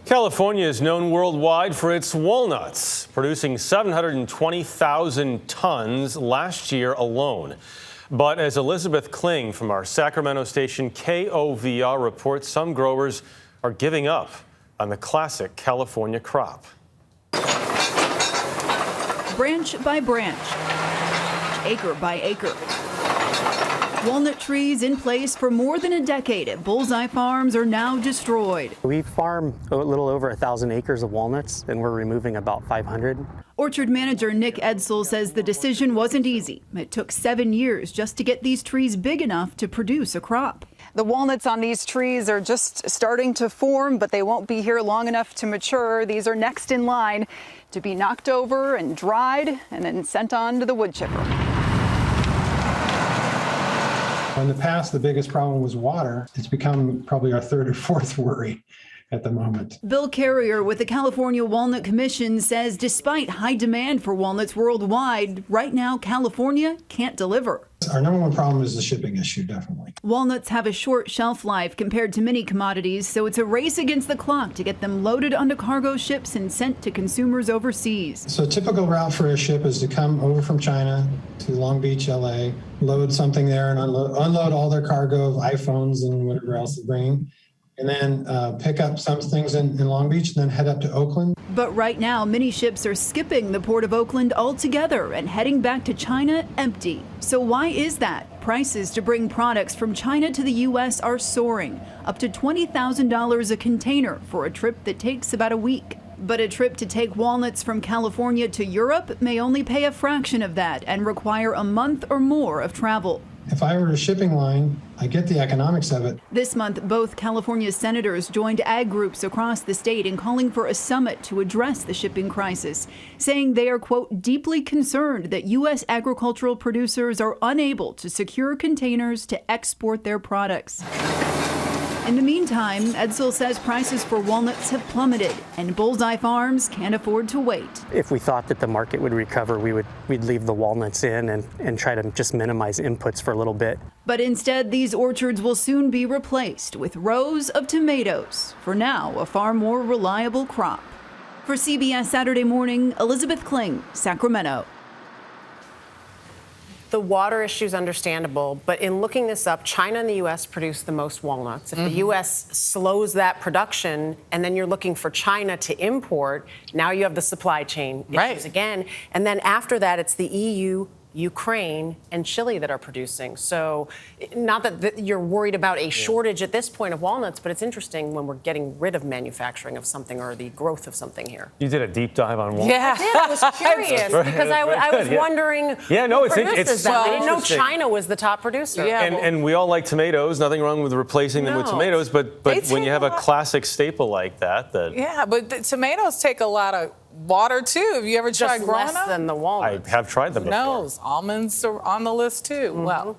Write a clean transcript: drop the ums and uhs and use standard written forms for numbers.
California is known worldwide for its walnuts, producing 720,000 tons last year alone. But as Elizabeth Klinge from our Sacramento station KOVR reports, some growers are giving up on the classic California crop. Branch by branch, acre by acre. Walnut trees in place for more than a decade at Bullseye Farms are now destroyed. We farm a little over 1,000 acres of walnuts, and we're removing about 500. Orchard manager Nick Edsel says the decision wasn't easy. It took 7 years just to get these trees big enough to produce a crop. The walnuts on these trees are just starting to form, but they won't be here long enough to mature. These are next in line to be knocked over and dried and then sent on to the wood chipper. In the past, the biggest problem was water. It's become probably our third or fourth worry at the moment. Bill Carrier with the California Walnut Commission says despite high demand for walnuts worldwide, right now California can't deliver. Our number one problem is the shipping issue, definitely. Walnuts have a short shelf life compared to many commodities, so it's a race against the clock to get them loaded onto cargo ships and sent to consumers overseas. So a typical route for a ship is to come over from China to Long Beach, LA, load something there and unload all their cargo of iPhones and whatever else they're bringing, and then pick up some things in Long Beach and then head up to Oakland. But right now, many ships are skipping the port of Oakland altogether and heading back to China empty. So why is that? Prices to bring products from China to the U.S. are soaring, up to $20,000 a container for a trip that takes about a week. But a trip to take walnuts from California to Europe may only pay a fraction of that and require a month or more of travel. If I were a shipping line, I get the economics of it. This month, both California senators joined ag groups across the state in calling for a summit to address the shipping crisis, saying they are, quote, deeply concerned that U.S. agricultural producers are unable to secure containers to export their products. In the meantime, Edsel says prices for walnuts have plummeted, and Bullseye Farms can't afford to wait. If we thought that the market would recover, we'd leave the walnuts in and try to just minimize inputs for a little bit. But instead, these orchards will soon be replaced with rows of tomatoes. For now, a far more reliable crop. For CBS Saturday Morning, Elizabeth Klinge, Sacramento. The water issue is understandable, but in looking this up, China and the U.S. produce the most walnuts. If the U.S. slows that production and then you're looking for China to import, now you have the supply chain issues again. And then after that, it's the EU, Ukraine, and Chile that are producing. So not that you're worried about a shortage at this point of walnuts, but it's interesting when we're getting rid of manufacturing of something or the growth of something here. You did a deep dive on walnuts. Yeah, I was curious because I was wondering. Yeah, no, it's I didn't know China was the top producer. Yeah, and we all like tomatoes. Nothing wrong with replacing them with tomatoes, but when you have a classic staple like that, yeah, but the tomatoes take a lot of water too. Have you ever tried growing less than the walnuts? I have tried them before. Almonds are on the list too. Well,